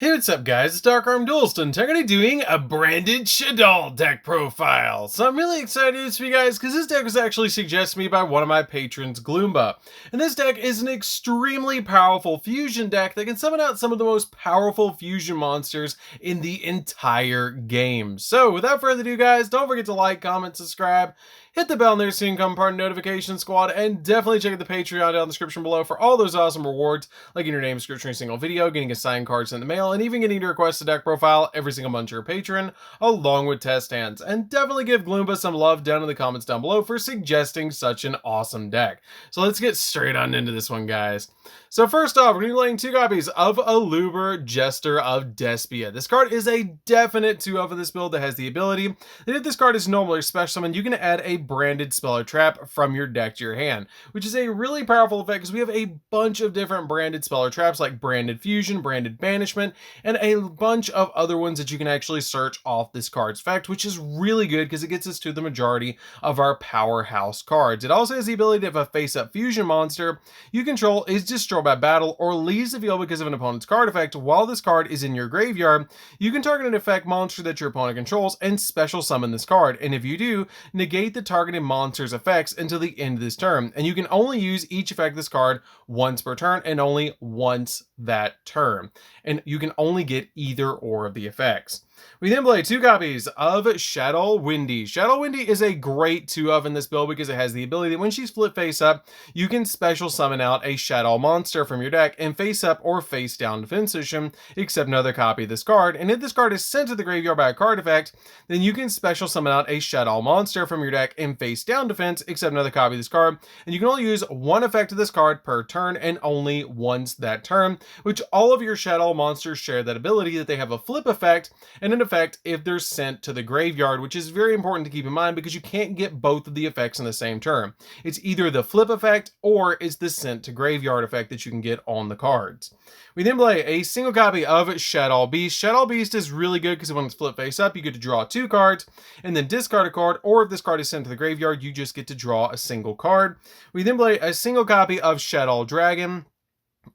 Hey, what's up guys, it's DarkArmedDuelist and today doing a branded Shaddoll deck profile. So I'm really excited for you guys because this deck was actually suggested to me by one of my patrons, Gloomba. And this deck is an extremely powerful fusion deck that can summon out some of the most powerful fusion monsters in the entire game. So without further ado guys, don't forget to like, comment, subscribe, hit the bell there so you can become part of the notification squad, and definitely check out the Patreon down in the description below for all those awesome rewards, like in your name description in a single video, getting assigned cards in the mail, and even getting to request a deck profile every single month you're a patron, along with test hands. And definitely give Gloomba some love down in the comments down below for suggesting such an awesome deck. So let's get straight on into this one, guys. So first off, we're going to be playing 2 copies of Aluber, Jester of Despia. This card is a definite 2-of in this build that has the ability that if this card is normal or special summon, you can add a branded spell or trap from your deck to your hand, which is a really powerful effect because we have a bunch of different branded spell or traps like branded fusion, branded banishment, and a bunch of other ones that you can actually search off this card's effect, which is really good because it gets us to the majority of our powerhouse cards. It also has the ability that if a face-up fusion monster you control is destroyed by battle or leaves the field because of an opponent's card effect while this card is in your graveyard, you can target an effect monster that your opponent controls and special summon this card, and if you do, negate the targeted monster's effects until the end of this turn, and you can only use each effect of this card once per turn and only once that turn, and you can only get either or of the effects. We then play 2 copies of Shaddoll Windy. Shaddoll Windy is a great 2-of in this build because it has the ability that when she's flipped face up, you can special summon out a Shaddoll monster from your deck in face up or face down defense position, except another copy of this card. And if this card is sent to the graveyard by a card effect, then you can special summon out a Shaddoll monster from your deck in face down defense, except another copy of this card. And you can only use one effect of this card per turn and only once that turn, which all of your Shaddoll monsters share that ability that they have a flip effect and an effect if they're sent to the graveyard, which is very important to keep in mind because you can't get both of the effects in the same turn. It's either the flip effect or it's the sent to graveyard effect that you can get on the cards. We then play a single copy of Shaddoll Beast. Shaddoll Beast is really good because when it's flipped face up, you get to draw 2 cards and then discard a card, or if this card is sent to the graveyard, you just get to draw a single card. We then play a single copy of Shaddoll Dragon.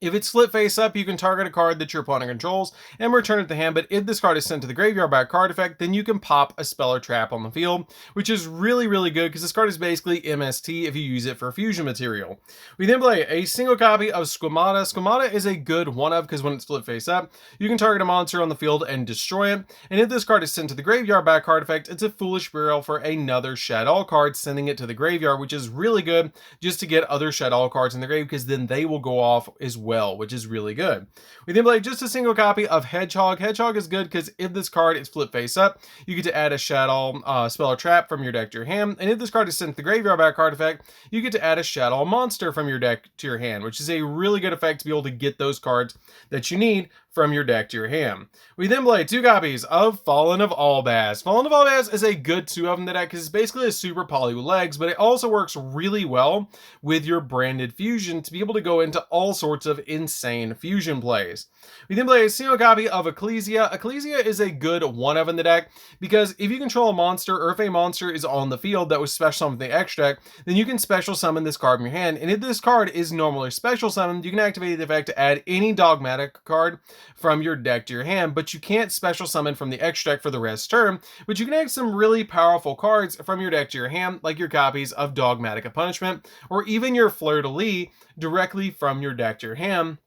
If it's split face up, you can target a card that your opponent controls and return it to hand, but if this card is sent to the graveyard by a card effect, then you can pop a spell or trap on the field, which is really good because this card is basically MST if you use it for fusion material. We then play a single copy of Squamata. Squamata is a good 1-of because when it's split face up, you can target a monster on the field and destroy it, and if this card is sent to the graveyard by a card effect, it's a Foolish Burial for another Shaddoll card, sending it to the graveyard, which is really good just to get other Shaddoll cards in the grave because then they will go off as well, which is really good. We then play just a single copy of Hedgehog. Hedgehog is good because if this card is flipped face up, you get to add a Shaddoll spell or trap from your deck to your hand, and if this card is sent to the graveyard by a card effect, you get to add a Shaddoll monster from your deck to your hand, which is a really good effect to be able to get those cards that you need from your deck to your hand. We then play 2 copies of Fallen of Albaz. Fallen of Albaz is a good 2-of in the deck because it's basically a super poly with legs, but it also works really well with your branded fusion to be able to go into all sorts of insane fusion plays. We then play a single copy of Ecclesia. Ecclesia is a good 1-of in the deck because if you control a monster or if a monster is on the field that was special summoned from the X deck, then you can special summon this card from your hand, and if this card is normally special summoned, you can activate the effect to add any dogmatic card from your deck to your hand, but you can't special summon from the X deck for the rest term, but you can add some really powerful cards from your deck to your hand, like your copies of Dogmatic of Punishment, or even your Fleur-de-Lis directly from your deck to your hand,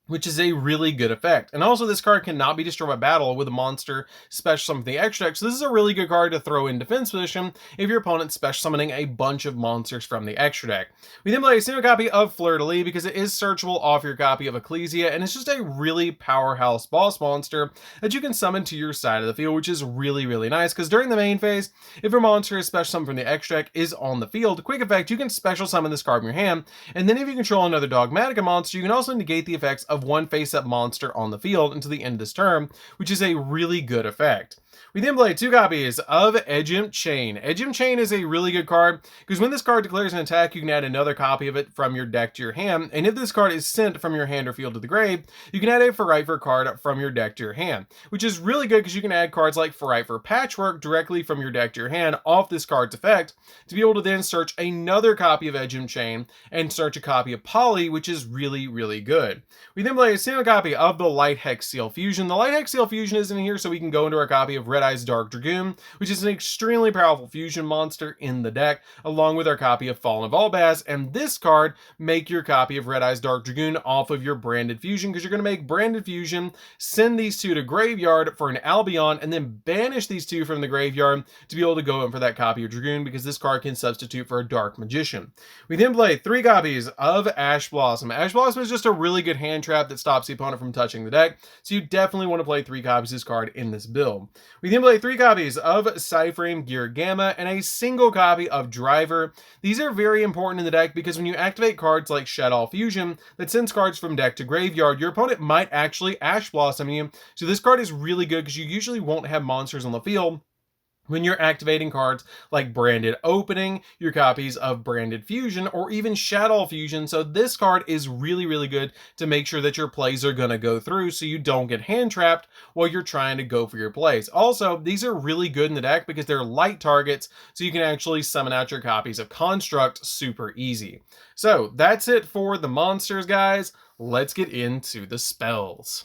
which is a really good effect. And also this card cannot be destroyed by battle with a monster special summoned from the X deck, so this is a really good card to throw in defense position if your opponent's special summoning a bunch of monsters from the extra deck. We then play a single copy of Fleur-de-Lis because it is searchable off your copy of Ecclesia, and it's just a really powerhouse boss monster that you can summon to your side of the field, which is really nice because during the main phase, if your monster is special summoned from the X deck is on the field, quick effect, you can special summon this card from your hand, and then if you control another Dogmatica monster, you can also negate the effects of one face-up monster on the field until the end of this turn, which is a really good effect. We then play 2 copies of Edgimp Chain. Edgimp Chain is a really good card because when this card declares an attack, you can add another copy of it from your deck to your hand, and if this card is sent from your hand or field to the grave, you can add a Ferryfer card from your deck to your hand, which is really good because you can add cards like Ferryfer Patchwork directly from your deck to your hand off this card's effect to be able to then search another copy of Edgimp Chain and search a copy of Poly, which is really good. We then play a single copy of the Light Hex Seal Fusion. The Light Hex Seal Fusion is in here so we can go into our copy of Red Eye's Dark Dragoon, which is an extremely powerful fusion monster in the deck, along with our copy of Fallen Volbaz. And this card, make your copy of Red Eye's Dark Dragoon off of your Branded Fusion, because you're going to make Branded Fusion, send these two to graveyard for an Albion, and then banish these two from the graveyard to be able to go in for that copy of Dragoon, because this card can substitute for a Dark Magician. We then play 3 copies of Ash Blossom. Ash Blossom is just a really good hand trap that stops the opponent from touching the deck, so you definitely want to play 3 copies of this card in this build. We then play 3 copies of Cyframe Gear Gamma and a single copy of Driver. These are very important in the deck because when you activate cards like Shaddoll Fusion that sends cards from deck to graveyard, your opponent might actually Ash Blossom you. So this card is really good because you usually won't have monsters on the field when you're activating cards like Branded Opening, your copies of Branded Fusion, or even Shaddoll Fusion. So this card is really, really good to make sure that your plays are going to go through so you don't get hand trapped while you're trying to go for your plays. Also, these are really good in the deck because they're light targets, so you can actually summon out your copies of Construct super easy. So that's it for the monsters, guys. Let's get into the spells.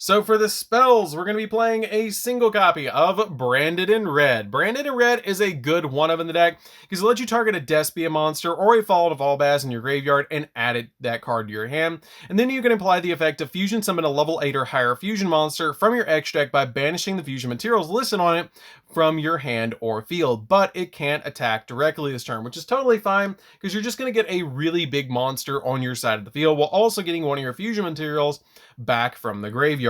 So for the spells, we're going to be playing a single copy of Branded in Red. Branded in Red is a good one-of in the deck because it lets you target a Despia monster or a Fallen Volbaz in your graveyard and add that card to your hand. And then you can apply the effect of Fusion Summon a level 8 or higher fusion monster from your X deck by banishing the fusion materials listed on it from your hand or field. But it can't attack directly this turn, which is totally fine because you're just going to get a really big monster on your side of the field while also getting one of your fusion materials back from the graveyard.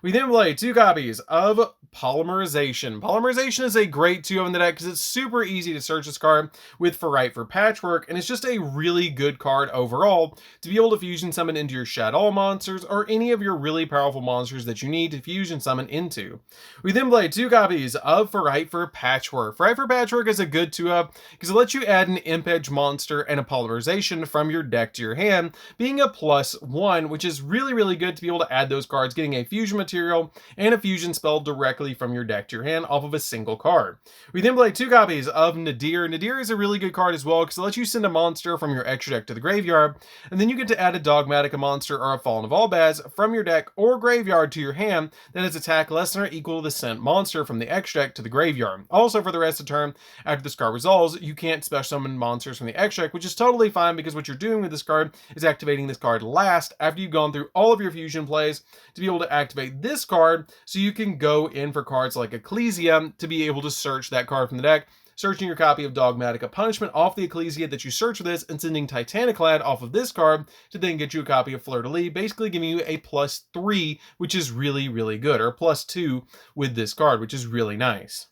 We then play 2 copies of Polymerization. Polymerization is a great 2-of in the deck because it's super easy to search this card with Ferrite for Patchwork, and it's just a really good card overall to be able to fusion summon into your Shaddoll monsters or any of your really powerful monsters that you need to fusion summon into. We then play 2 copies of Ferrite for Patchwork. Ferrite for Patchwork is a good 2-of because it lets you add an Imp Edge monster and a Polymerization from your deck to your hand, being a +1, which is really, really good to be able to add those cards, getting a fusion material and a fusion spell directly from your deck to your hand off of a single card. We then play 2 copies of Nadir. Nadir is a really good card as well because it lets you send a monster from your extra deck to the graveyard, and then you get to add a Dogmatica monster or a Fallen Volbaz from your deck or graveyard to your hand that has attack less than or equal to the sent monster from the extra deck to the graveyard. Also, for the rest of the turn, after this card resolves, you can't special summon monsters from the extra deck, which is totally fine because what you're doing with this card is activating this card last after you've gone through all of your fusion plays to be able to activate this card so you can go in for cards like Ecclesia to be able to search that card from the deck, searching your copy of Dogmatica Punishment off the Ecclesia that you search for this, and sending Titaniclad off of this card to then get you a copy of Fleur de Lis, basically giving you a +3, which is really, really good, or +2 with this card, which is really nice.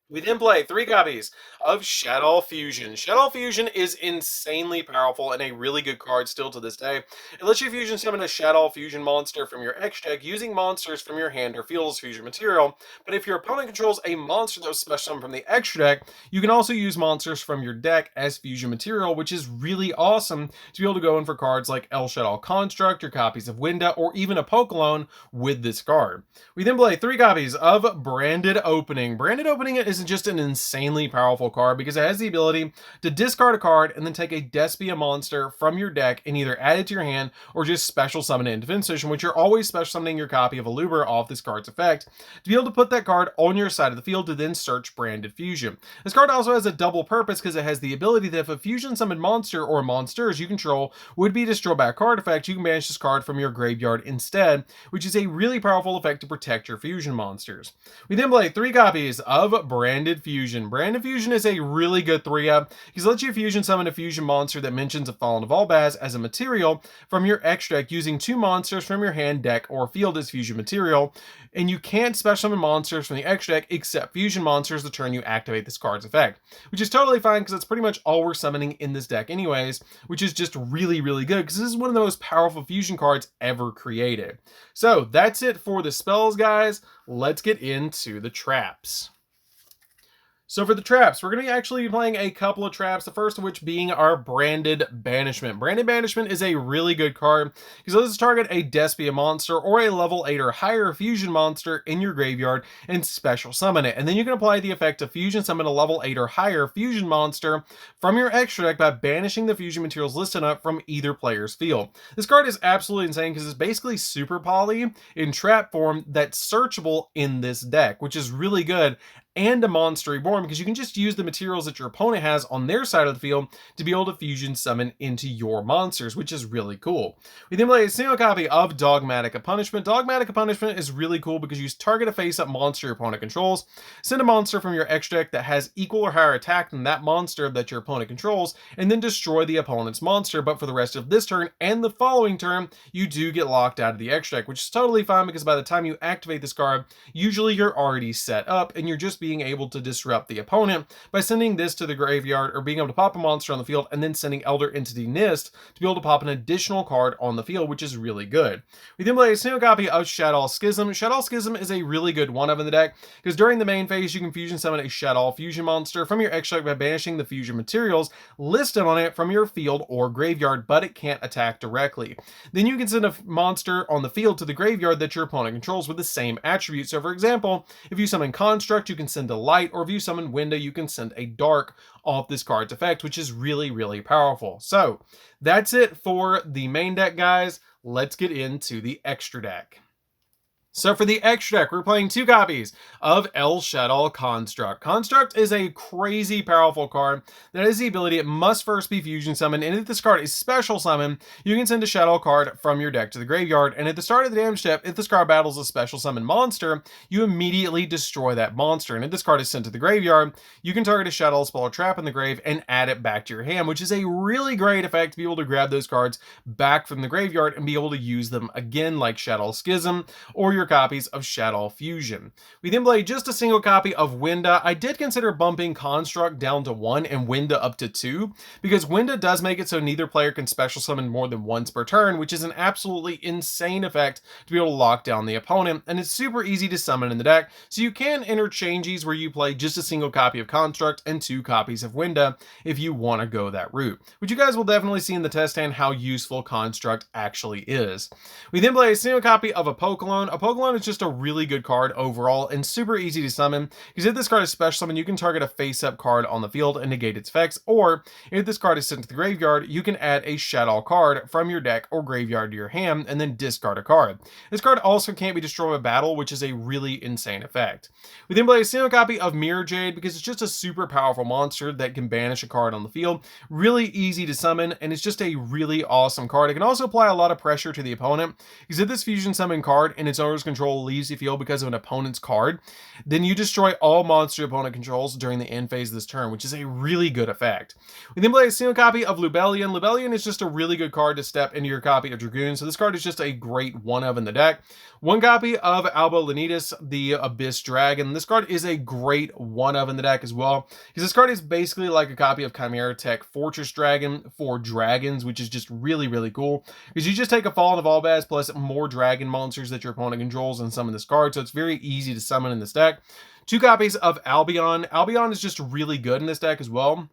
We then play 3 copies of Shaddoll Fusion. Shaddoll Fusion is insanely powerful and a really good card still to this day. It lets you fusion summon a Shaddoll Fusion monster from your X deck using monsters from your hand or field as fusion material. But if your opponent controls a monster that was special summoned from the extra deck, you can also use monsters from your deck as fusion material, which is really awesome to be able to go in for cards like El Shaddoll Construct or copies of Winda or even a Pokelone with this card. We then play 3 copies of Branded Opening. Branded Opening is just an insanely powerful card because it has the ability to discard a card and then take a Despia monster from your deck and either add it to your hand or just special summon it in defense position, which you're always special summoning your copy of Aluber off this card's effect to be able to put that card on your side of the field to then search Branded Fusion. This card also has a double purpose because it has the ability that if a fusion summoned monster or monsters you control would be destroyed by a card effect, you can banish this card from your graveyard instead, which is a really powerful effect to protect your fusion monsters. We then play 3 copies of Branded Fusion. Branded Fusion is a really good 3-of because it lets you fusion summon a fusion monster that mentions a Fallen Volbaz as a material from your X deck using 2 monsters from your hand, deck, or field as fusion material. And you can't special summon monsters from the X deck except fusion monsters the turn you activate this card's effect, which is totally fine because that's pretty much all we're summoning in this deck anyways, which is just really, really good because this is one of the most powerful fusion cards ever created. So that's it for the spells, guys. Let's get into the traps. So for the traps, we're going to actually be playing a couple of traps, the first of which being our Branded Banishment. Branded Banishment is a really good card because it lets us target a Despia monster or a level 8 or higher fusion monster in your graveyard and special summon it. And then you can apply the effect to fusion summon a level 8 or higher fusion monster from your extra deck by banishing the fusion materials listed up from either player's field. This card is absolutely insane because it's basically super poly in trap form that's searchable in this deck, which is really good, and a monster reborn because you can just use the materials that your opponent has on their side of the field to be able to fusion summon into your monsters, which is really cool. We then play a single copy of Dogmatic Punishment. Dogmatic Punishment is really cool because you target a face-up monster your opponent controls, send a monster from your extra deck that has equal or higher attack than that monster that your opponent controls, and then destroy the opponent's monster. But for the rest of this turn and the following turn, you do get locked out of the extra deck, which is totally fine because by the time you activate this card, usually you're already set up and you're just being able to disrupt the opponent by sending this to the graveyard or being able to pop a monster on the field and then sending Elder Entity Nist to be able to pop an additional card on the field, which is really good. We then play a single copy of Shaddoll Schism. Shaddoll Schism is a really good one-of in the deck because during the main phase you can fusion summon a Shaddoll fusion monster from your extra deck by banishing the fusion materials listed on it from your field or graveyard, but it can't attack directly. Then you can send a monster on the field to the graveyard that your opponent controls with the same attribute. So for example, if you summon Construct, you can send a Light, or if you summon Window, you can send a Dark off this card's effect, which is really, really powerful. So that's it for the main deck, guys. Let's get into the extra deck. So for the extra deck, we're playing two copies of El Shaddoll Construct. Construct is a crazy powerful card that has the ability it must first be fusion summoned, and if this card is special summoned, you can send a Shaddoll card from your deck to the graveyard, and at the start of the damage step, if this card battles a special summon monster, you immediately destroy that monster, and if this card is sent to the graveyard, you can target a Shaddoll spell or trap in the grave and add it back to your hand, which is a really great effect to be able to grab those cards back from the graveyard and be able to use them again, like Shaddoll Schism or your copies of Shaddoll Fusion. We then play just a single copy of Winda. I did consider bumping Construct down to 1 and Winda up to 2 because Winda does make it so neither player can special summon more than once per turn, which is an absolutely insane effect to be able to lock down the opponent, and it's super easy to summon in the deck, so you can interchange these where you play just a single copy of Construct and 2 copies of Winda if you want to go that route, which you guys will definitely see in the test hand how useful Construct actually is. We then play a single copy of Apokelon. Apokelon is just a really good card overall and super easy to summon because if this card is special summon, you can target a face-up card on the field and negate its effects, or if this card is sent to the graveyard, you can add a Shaddoll card from your deck or graveyard to your hand and then discard a card. This card also can't be destroyed by battle, which is a really insane effect. We then play a single copy of Mirror Jade because it's just a super powerful monster that can banish a card on the field. Really easy to summon, and it's just a really awesome card. It can also apply a lot of pressure to the opponent because if this fusion summon card in its owner's control leaves the field because of an opponent's card, then you destroy all monster opponent controls during the end phase of this turn, which is a really good effect. We then play a single copy of Lubellion. Lubellion is just a really good card to step into your copy of Dragoon, so this card is just a great one-of in the deck. One copy of Albo Lanitas, the Abyss Dragon. This card is a great one-of in the deck as well, because this card is basically like a copy of Chimera Tech Fortress Dragon for dragons, which is just really, really cool, because you just take a Fallen of Albaz plus more dragon monsters that your opponent controls and summon this card, so it's very easy to summon in this deck. 2 copies of Albion. Albion is just really good in this deck as well,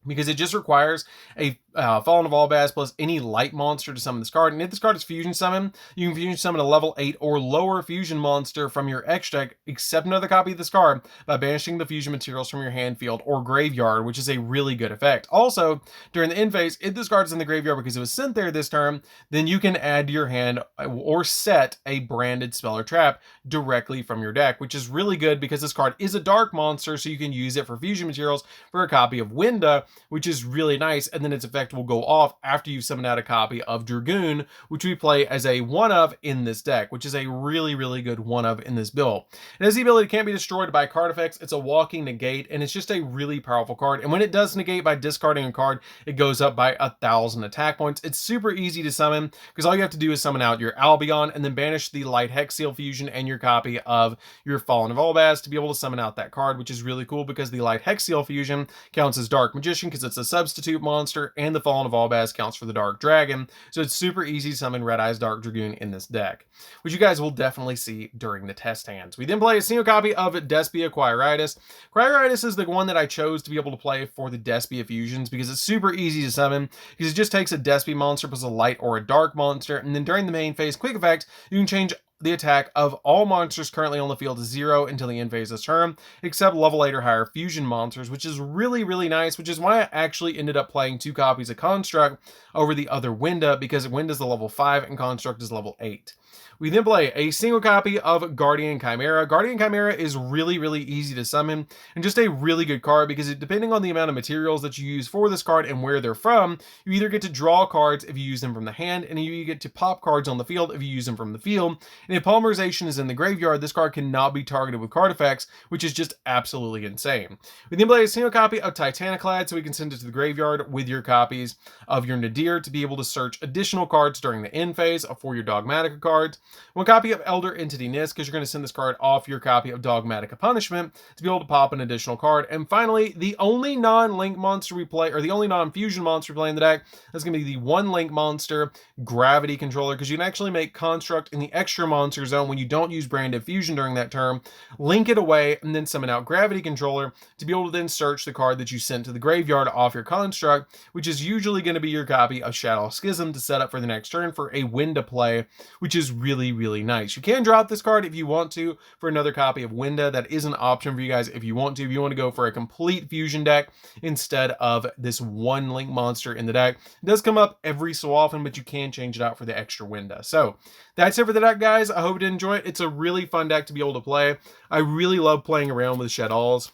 because it just requires a Fallen of Albaz plus any light monster to summon this card. And if this card is fusion summon, you can fusion summon a level 8 or lower fusion monster from your X deck, except another copy of this card, by banishing the fusion materials from your hand, field, or graveyard, which is a really good effect. Also, during the end phase, if this card is in the graveyard because it was sent there this turn, then you can add to your hand or set a branded spell or trap directly from your deck, which is really good because this card is a dark monster, so you can use it for fusion materials for a copy of Winda, which is really nice, and then its effect will go off after you summon out a copy of Dragoon, which we play as a one-of in this deck, which is a really, really good one-of in this build. It has the ability can't be destroyed by card effects. It's a walking negate, and it's just a really powerful card, and when it does negate by discarding a card, it goes up by 1,000 attack points. It's super easy to summon because all you have to do is summon out your Albion and then banish the Light Hexial fusion and your copy of your Fallen of Albaz to be able to summon out that card, which is really cool because the Light Hexial fusion counts as Dark Magician Annihilation because it's a substitute monster, and the Fallen of Albaz counts for the Dark Dragon, so it's super easy to summon Red Eyes Dark Dragoon in this deck, which you guys will definitely see during the test hands. We then play a single copy of Despia Quiritis. Quiritis is the one that I chose to be able to play for the Despia fusions because it's super easy to summon, because it just takes a Despia monster plus a light or a dark monster, and then during the main phase quick effect, you can change the attack of all monsters currently on the field to 0 until the end phase of this turn, except level 8 or higher fusion monsters, which is really, really nice, which is why I actually ended up playing 2 copies of Construct over the other Winda, because Winda's the level 5 and Construct is level 8. We then play a single copy of Guardian Chimera. Guardian Chimera is really, really easy to summon and just a really good card because depending on the amount of materials that you use for this card and where they're from, you either get to draw cards if you use them from the hand, and you get to pop cards on the field if you use them from the field. And if Polymerization is in the graveyard, this card cannot be targeted with card effects, which is just absolutely insane. We then play a single copy of Titaniclad so we can send it to the graveyard with your copies of your Nadir to be able to search additional cards during the end phase for your Dogmatica cards. 1 copy of Elder Entity Nist, because you're going to send this card off your copy of Dogmatica Punishment to be able to pop an additional card. And finally, the only non-link monster we play, or the only non-fusion monster we play in the deck, is going to be the 1 link monster, Gravity Controller, because you can actually make Construct in the extra monster zone when you don't use Branded Fusion during that turn, link it away, and then summon out Gravity Controller to be able to then search the card that you sent to the graveyard off your Construct, which is usually going to be your copy of Shaddoll Schism to set up for the next turn for a Winda play, which is really, really nice. You can drop this card if you want to for another copy of Winda. That is an option for you guys if you want to. If you want to go for a complete fusion deck instead of this 1 link monster in the deck. It does come up every so often, but you can change it out for the extra Winda. So that's it for the deck, guys. I hope you did enjoy it. It's a really fun deck to be able to play. I really love playing around with Shaddolls.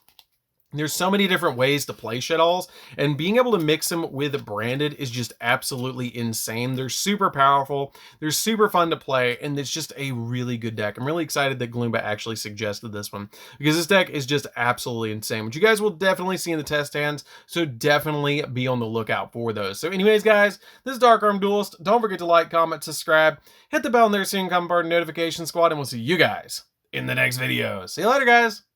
There's so many different ways to play Shaddolls, and being able to mix them with Branded is just absolutely insane. They're super powerful, they're super fun to play, and it's just a really good deck. I'm really excited that Gloomba actually suggested this one, because this deck is just absolutely insane, which you guys will definitely see in the test hands, so definitely be on the lookout for those. So anyways, guys, this is DarkArmedDuelist. Don't forget to like, comment, subscribe, hit the bell in there so you can come part of the notification squad, and we'll see you guys in the next video. See you later, guys!